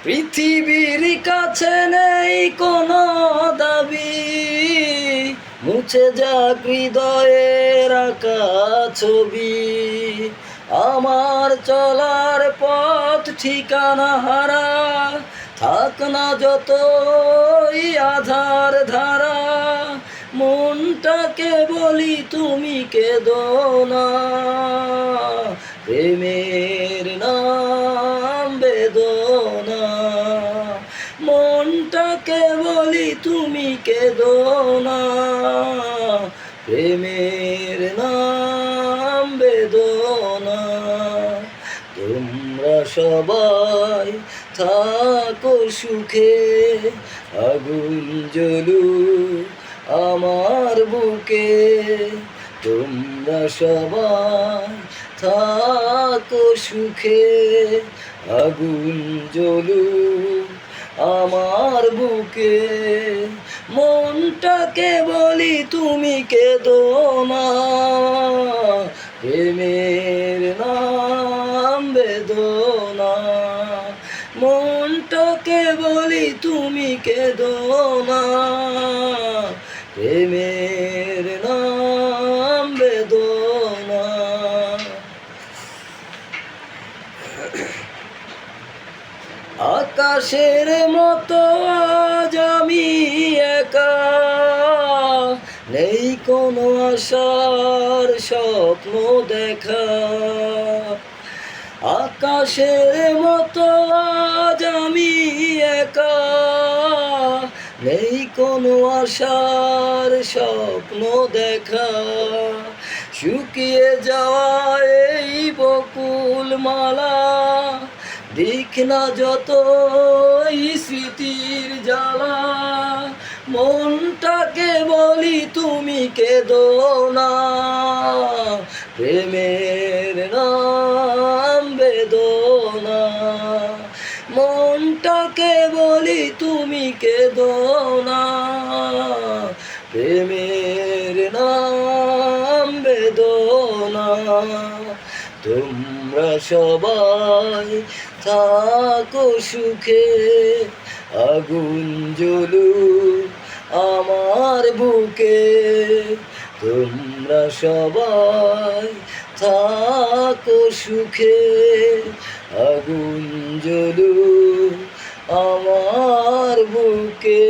পৃথিবীর কাছে নেই কোনো দাবি, মুছে যাক হৃদয়ের আঁকা ছবি। আমার চলার পথ ঠিকানা হারা, থাক না যতই আধার ধারা। মনটাকে বলি তুমি কেঁদো না, প্রেমের নাম বেদনা। মনটাকে বলি তুমি কেঁদো না, প্রেমের নাম বেদনা। তোমরা সবাই থাকো সুখে, আগুন জ্বলুক আমার বুকে। তোমরা সবাই থাকো সুখে, আগুন জ্বলুক আমার বুকে। মনটাকে বলি তুমি কেঁদো না, প্রেমের নাম বেদনা। মনটাকে বলি তুমি কেঁদো না, প্রেমের নাম বেদনা। আকাশের মতো আজ আমি একা, নেই কোনো আশার স্বপ্ন দেখা। আকাশের মতো আজ আমি একা, নেই কোনো আশার স্বপ্ন দেখা। শুকিয়ে যাওয়া এই বকুল মালা, দিক না যতই স্মৃতির জ্বালা। মনটাকে বলি তুমি কেঁদো না, প্রেমের নাম বেদনা। মনটাকে বলি তুমি কেঁদো না, প্রেমের নাম বেদনা। তোমরা সবাই থাকো সুখে, আগুন জ্বলুক আমার বুকে। তোমরা সবাই থাকো সুখে, আগুন জ্বলুক আমার বুকে।